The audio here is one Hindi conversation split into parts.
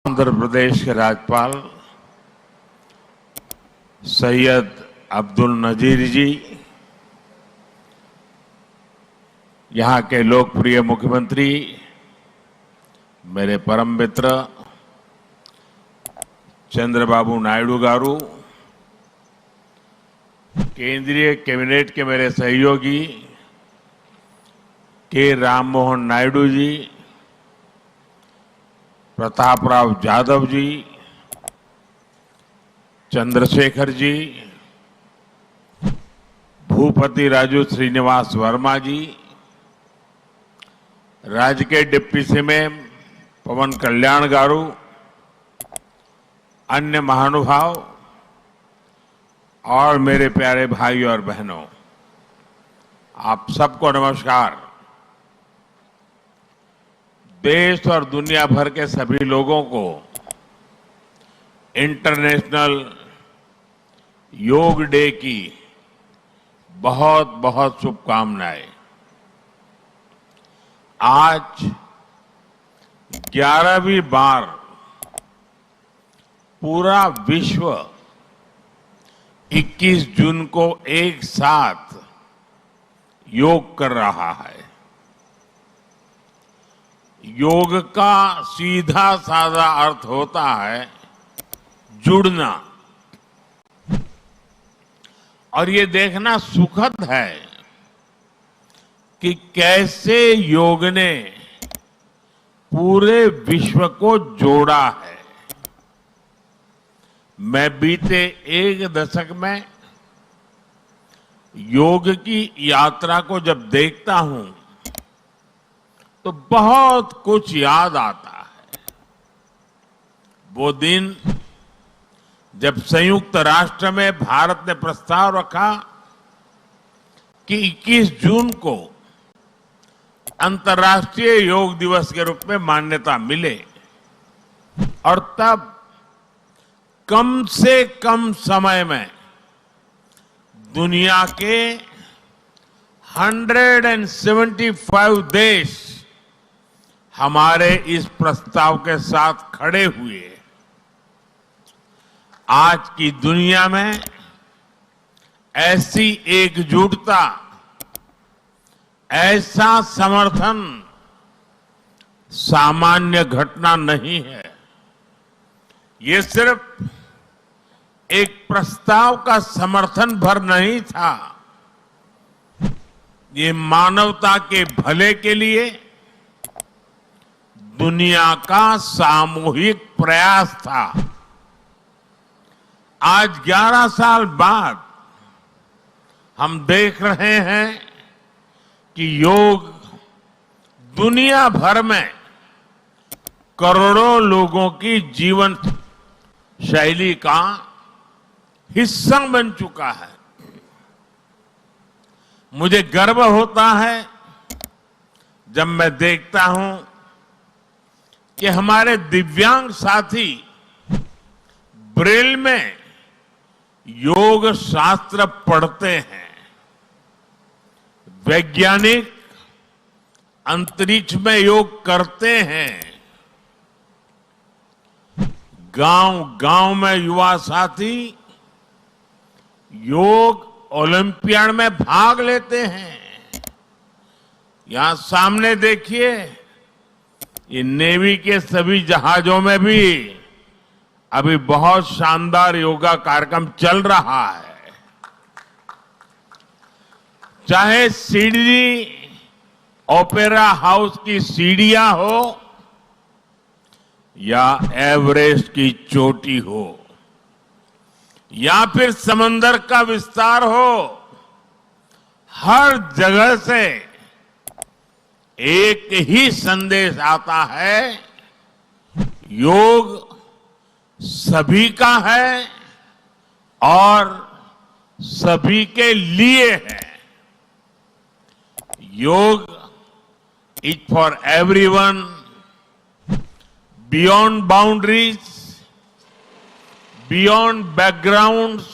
आंध्र प्रदेश के राज्यपाल सैयद अब्दुल नजीर जी, यहाँ के लोकप्रिय मुख्यमंत्री मेरे परम मित्र चंद्रबाबू नायडू गारू, केंद्रीय कैबिनेट के मेरे सहयोगी के राम मोहन नायडू जी, प्रताप राव जाधव जी, चंद्रशेखर जी, भूपति राजू श्रीनिवास वर्मा जी, राज्य के डिप्टी सीएम पवन कल्याण गारू, अन्य महानुभाव और मेरे प्यारे भाई और बहनों, आप सबको नमस्कार। देश और दुनिया भर के सभी लोगों को इंटरनेशनल योग डे की बहुत बहुत शुभकामनाएं। आज 11वीं बार पूरा विश्व 21 जून को एक साथ योग कर रहा है। योग का सीधा साधा अर्थ होता है जुड़ना, और ये देखना सुखद है कि कैसे योग ने पूरे विश्व को जोड़ा है। मैं बीते एक दशक में योग की यात्रा को जब देखता हूं तो बहुत कुछ याद आता है। वो दिन जब संयुक्त राष्ट्र में भारत ने प्रस्ताव रखा कि 21 जून को अंतर्राष्ट्रीय योग दिवस के रूप में मान्यता मिले, और तब कम से कम समय में दुनिया के 175 देश हमारे इस प्रस्ताव के साथ खड़े हुए। आज की दुनिया में ऐसी एकजुटता, ऐसा समर्थन सामान्य घटना नहीं है। ये सिर्फ एक प्रस्ताव का समर्थन भर नहीं था, ये मानवता के भले के लिए दुनिया का सामूहिक प्रयास था। आज 11 साल बाद हम देख रहे हैं कि योग दुनिया भर में करोड़ों लोगों की जीवन शैली का हिस्सा बन चुका है। मुझे गर्व होता है जब मैं देखता हूं कि हमारे दिव्यांग साथी ब्रेल में योग शास्त्र पढ़ते हैं, वैज्ञानिक अंतरिक्ष में योग करते हैं, गांव-गांव में युवा साथी योग ओलंपियाड में भाग लेते हैं। यहां सामने देखिए, ये नेवी के सभी जहाजों में भी अभी बहुत शानदार योगा कार्यक्रम चल रहा है। चाहे सिडनी ओपेरा हाउस की सीढ़ियां हो या एवरेस्ट की चोटी हो या फिर समंदर का विस्तार हो, हर जगह से एक ही संदेश आता है, योग सभी का है और सभी के लिए है। Yoga is for everyone, beyond boundaries, beyond backgrounds,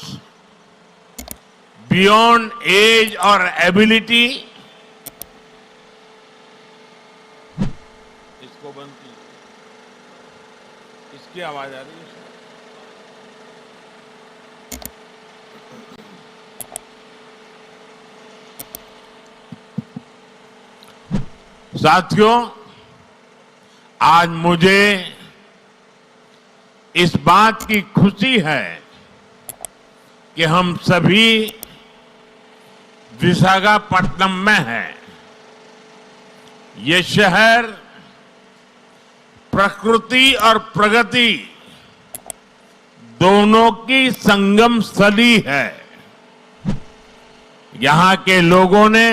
beyond age और एबिलिटी। इसको बंद कीजिए। इसकी आवाज आ रही है? साथियों, आज मुझे इस बात की खुशी है कि हम सभी विशाखापट्टनम में हैं। ये शहर प्रकृति और प्रगति दोनों की संगम स्थली है। यहां के लोगों ने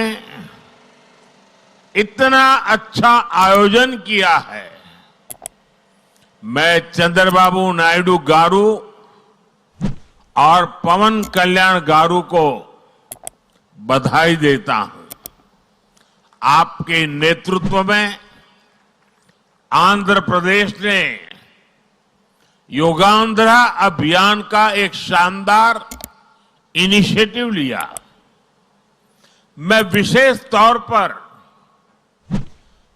इतना अच्छा आयोजन किया है। मैं चंद्रबाबू नायडू गारू और पवन कल्याण गारू को बधाई देता हूं। आपके नेतृत्व में आंध्र प्रदेश ने योगांध्रा अभियान का एक शानदार इनिशिएटिव लिया। मैं विशेष तौर पर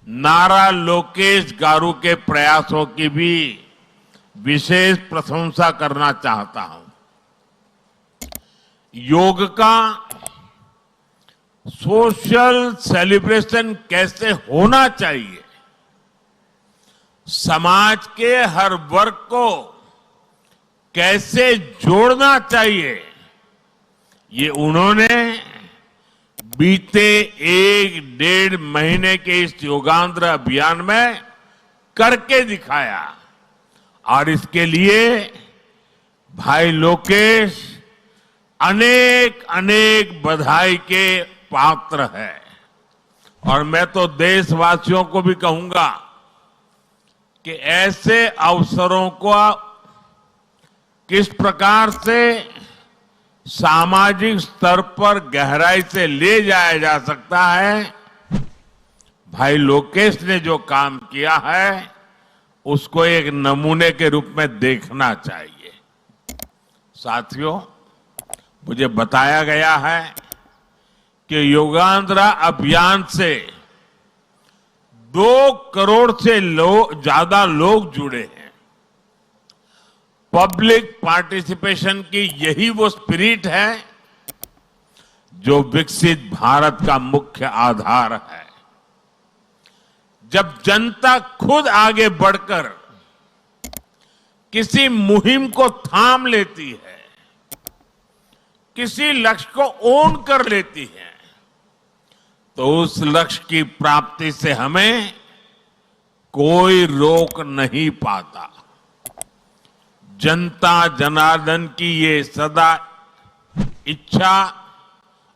नारा लोकेश गारू के प्रयासों की भी विशेष प्रशंसा करना चाहता हूं। योग का सोशल सेलिब्रेशन कैसे होना चाहिए, समाज के हर वर्ग को कैसे जोड़ना चाहिए, ये उन्होंने बीते 1-1.5 महीने के इस योगांध्र अभियान में करके दिखाया। और इसके लिए भाई लोकेश अनेक अनेक बधाई के पात्र है। और मैं तो देशवासियों को भी कहूंगा कि ऐसे अवसरों को किस प्रकार से सामाजिक स्तर पर गहराई से ले जाया जा सकता है, भाई लोकेश ने जो काम किया है उसको एक नमूने के रूप में देखना चाहिए। साथियों, मुझे बताया गया है कि योगांध्रा अभियान से 2 करोड़ से ज्यादा लोग जुड़े हैं। पब्लिक पार्टिसिपेशन की यही वो स्पिरिट है जो विकसित भारत का मुख्य आधार है। जब जनता खुद आगे बढ़कर किसी मुहिम को थाम लेती है, किसी लक्ष्य को ओन कर लेती है, तो उस लक्ष्य की प्राप्ति से हमें कोई रोक नहीं पाता। जनता जनार्दन की ये सदा इच्छा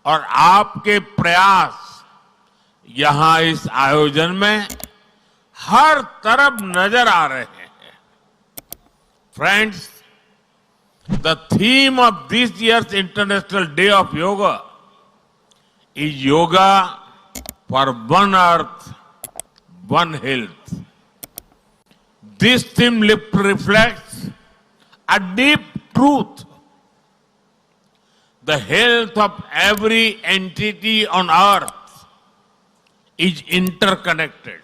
और आपके प्रयास यहां इस आयोजन में हर तरफ नजर आ रहे हैं। Friends, the theme of this years international day of yoga is yoga for one earth, one health. This theme reflects a deep truth. The health of every entity on earth is interconnected.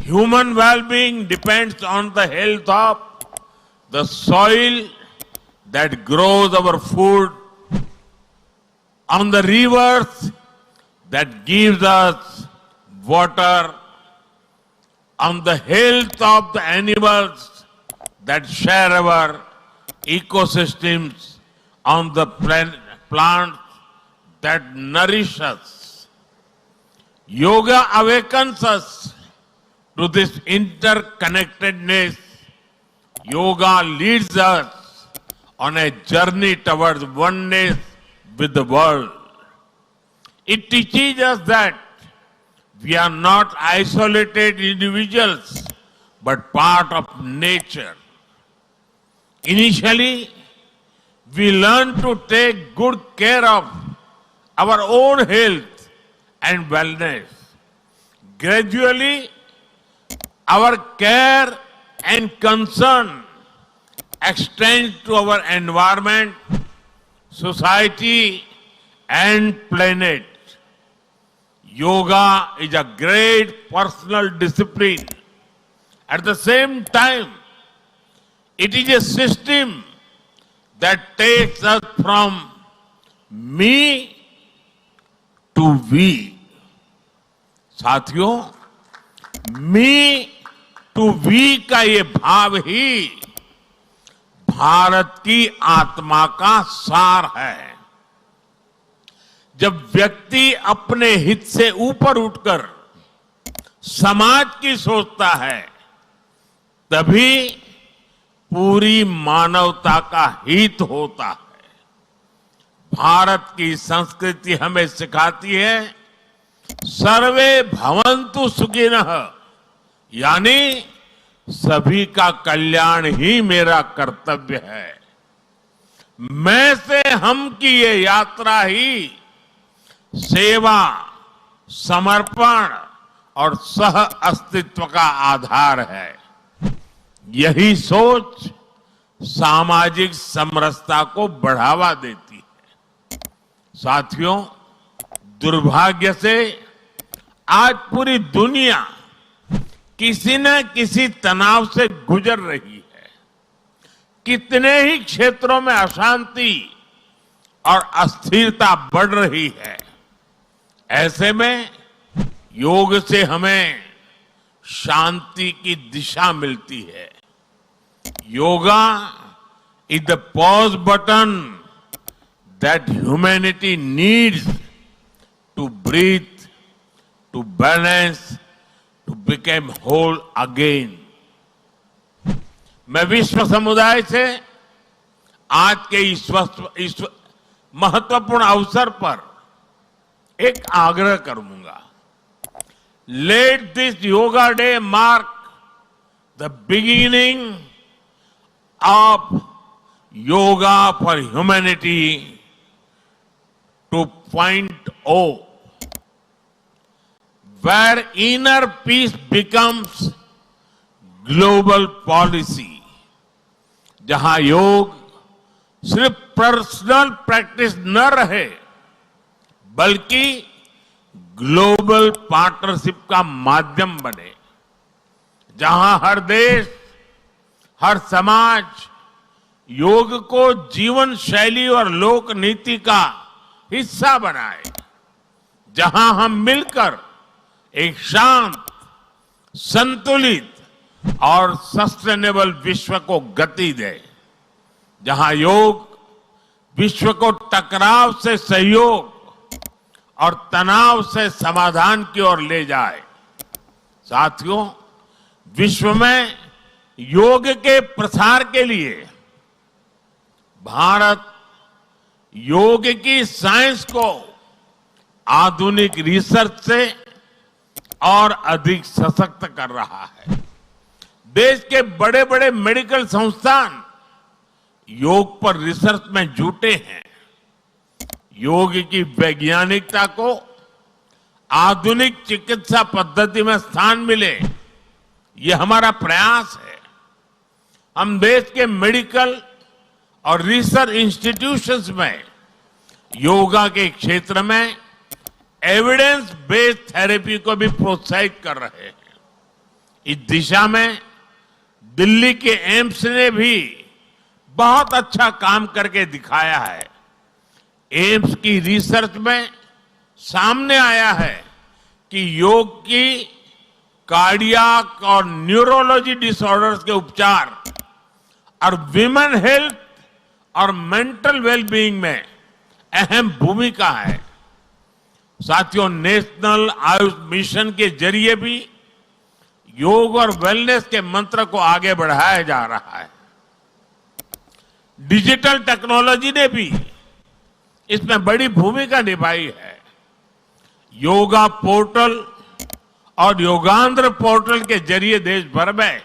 Human well-being depends on the health of the soil that grows our food, on the rivers that gives us water, on the health of the animals that share our ecosystems, on the plants that nourish us. Yoga awakens us to this interconnectedness. Yoga leads us on a journey towards oneness with the world. It teaches us that we are not isolated individuals, but part of nature. Initially, we learn to take good care of our own health and wellness. Gradually, our care and concern extends to our environment, society, and planet. Yoga is a great personal discipline. At the same time, It is a system that takes us from me to we. साथियों, मी टू वी का ये भाव ही भारत की आत्मा का सार है। जब व्यक्ति अपने हित से ऊपर उठकर समाज की सोचता है, तभी पूरी मानवता का हित होता है। भारत की संस्कृति हमें सिखाती है सर्वे भवन्तु सुखिनः, यानी सभी का कल्याण ही मेरा कर्तव्य है। मैं से हम की ये यात्रा ही सेवा, समर्पण और सह अस्तित्व का आधार है। यही सोच सामाजिक समरसता को बढ़ावा देती है। साथियों, दुर्भाग्य से आज पूरी दुनिया किसी न किसी तनाव से गुजर रही है। कितने ही क्षेत्रों में अशांति और अस्थिरता बढ़ रही है। ऐसे में योग से हमें शांति की दिशा मिलती है। Yoga is the pause button that humanity needs to breathe, to balance, to become whole again. मैं विश्व समुदाय से आज के इस महत्वपूर्ण अवसर पर एक आग्रह करूंगा। Let this yoga day mark the beginning of Yoga for Humanity 2.0, where inner peace becomes global policy, जहां योग सिर्फ पर्सनल प्रैक्टिस न रहे, बल्कि ग्लोबल पार्टनरशिप का माध्यम बने, जहां हर देश, हर समाज योग को जीवन शैली और लोक नीति का हिस्सा बनाए, जहां हम मिलकर एक शांत, संतुलित और सस्टेनेबल विश्व को गति दे, जहां योग विश्व को टकराव से सहयोग और तनाव से समाधान की ओर ले जाए। साथियों, विश्व में योग के प्रसार के लिए भारत योग की साइंस को आधुनिक रिसर्च से और अधिक सशक्त कर रहा है। देश के बड़े बड़े मेडिकल संस्थान योग पर रिसर्च में जुटे हैं। योग की वैज्ञानिकता को आधुनिक चिकित्सा पद्धति में स्थान मिले, ये हमारा प्रयास है। हम देश के मेडिकल और रिसर्च इंस्टीट्यूशंस में योगा के क्षेत्र में एविडेंस बेस्ड थेरेपी को भी प्रोत्साहित कर रहे हैं। इस दिशा में दिल्ली के एम्स ने भी बहुत अच्छा काम करके दिखाया है। एम्स की रिसर्च में सामने आया है कि योग की कार्डियक और न्यूरोलॉजी डिसऑर्डर्स के उपचार और विमेन हेल्थ और मेंटल वेलबीइंग में अहम भूमिका है। साथियों, नेशनल आयुष मिशन के जरिए भी योग और वेलनेस के मंत्र को आगे बढ़ाया जा रहा है। डिजिटल टेक्नोलॉजी ने भी इसमें बड़ी भूमिका निभाई है। योगा पोर्टल और योगांध्र पोर्टल के जरिए देश भर में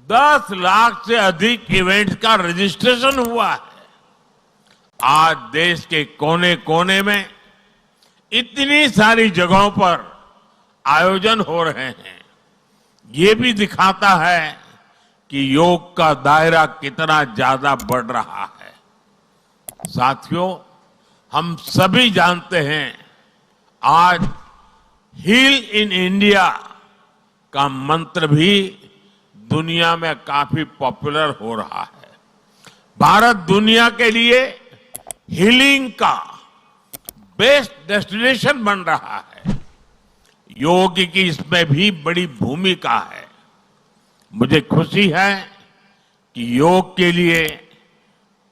10 लाख से अधिक इवेंट्स का रजिस्ट्रेशन हुआ है। आज देश के कोने कोने में इतनी सारी जगहों पर आयोजन हो रहे हैं। ये भी दिखाता है कि योग का दायरा कितना ज्यादा बढ़ रहा है। साथियों, हम सभी जानते हैं आज हील इन इंडिया का मंत्र भी दुनिया में काफी पॉपुलर हो रहा है। भारत दुनिया के लिए हीलिंग का बेस्ट डेस्टिनेशन बन रहा है। योग की इसमें भी बड़ी भूमिका है। मुझे खुशी है कि योग के लिए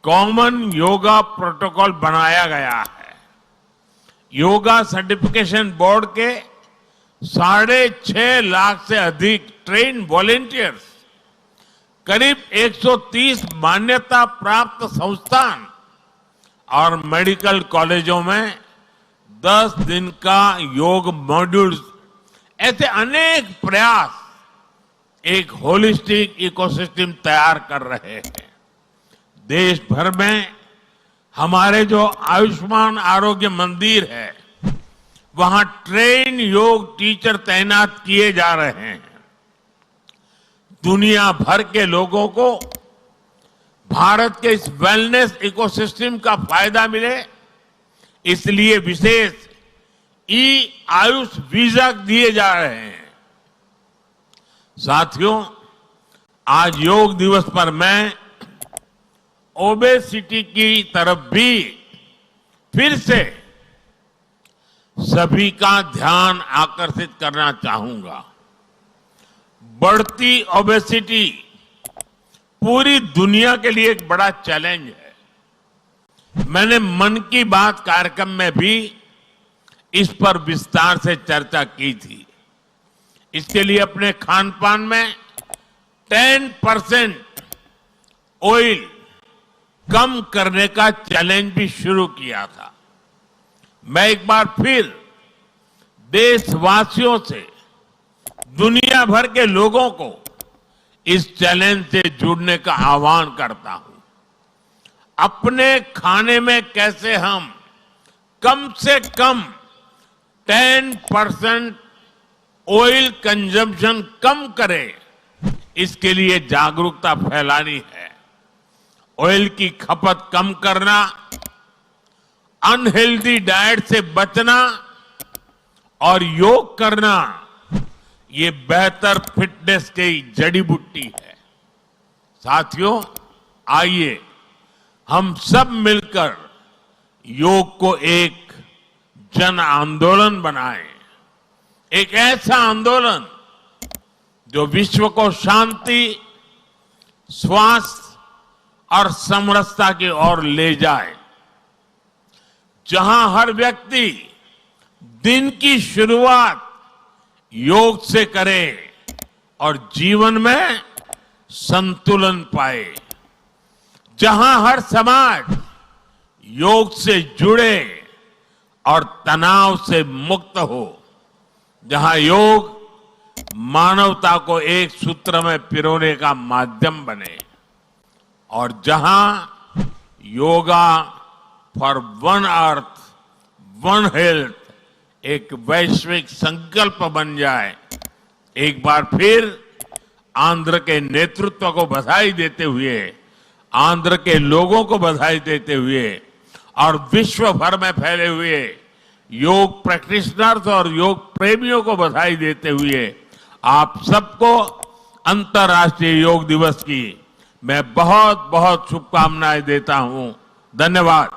कॉमन योगा प्रोटोकॉल बनाया गया है। योगा सर्टिफिकेशन बोर्ड के 6.5 लाख से अधिक ट्रेन वॉलेंटियर्स, करीब 130 मान्यता प्राप्त संस्थान और मेडिकल कॉलेजों में 10 दिन का योग मॉड्यूल्स, ऐसे अनेक प्रयास एक होलिस्टिक इकोसिस्टम तैयार कर रहे हैं। देश भर में हमारे जो आयुष्मान आरोग्य मंदिर है, वहां ट्रेन योग टीचर तैनात किए जा रहे हैं। दुनिया भर के लोगों को भारत के इस वेलनेस इकोसिस्टम का फायदा मिले, इसलिए विशेष ई आयुष वीजा दिए जा रहे हैं। साथियों, आज योग दिवस पर मैं ओबेसिटी की तरफ भी फिर से सभी का ध्यान आकर्षित करना चाहूंगा। बढ़ती ओबेसिटी पूरी दुनिया के लिए एक बड़ा चैलेंज है। मैंने मन की बात कार्यक्रम में भी इस पर विस्तार से चर्चा की थी। इसके लिए अपने खान पान में 10% ऑयल कम करने का चैलेंज भी शुरू किया था। मैं एक बार फिर देशवासियों से, दुनिया भर के लोगों को इस चैलेंज से जुड़ने का आह्वान करता हूं। अपने खाने में कैसे हम कम से कम 10% ऑयल कंजम्पशन कम करें, इसके लिए जागरूकता फैलानी है। ऑयल की खपत कम करना, अनहेल्दी डाइट से बचना और योग करना, ये बेहतर फिटनेस की जड़ी बूटी है। साथियों, आइए हम सब मिलकर योग को एक जन आंदोलन बनाएं। एक ऐसा आंदोलन जो विश्व को शांति, स्वास्थ्य और समरसता की ओर ले जाए। जहां हर व्यक्ति दिन की शुरुआत योग से करे और जीवन में संतुलन पाए। जहां हर समाज योग से जुड़े और तनाव से मुक्त हो। जहां योग मानवता को एक सूत्र में पिरोने का माध्यम बने और जहां yoga for one earth one health एक वैश्विक संकल्प बन जाए। एक बार फिर आंध्र के नेतृत्व को बधाई देते हुए, आंध्र के लोगों को बधाई देते हुए और विश्व भर में फैले हुए योग प्रैक्टिशनर्स और योग प्रेमियों को बधाई देते हुए आप सबको अंतर्राष्ट्रीय योग दिवस की मैं बहुत बहुत शुभकामनाएं देता हूं। धन्यवाद।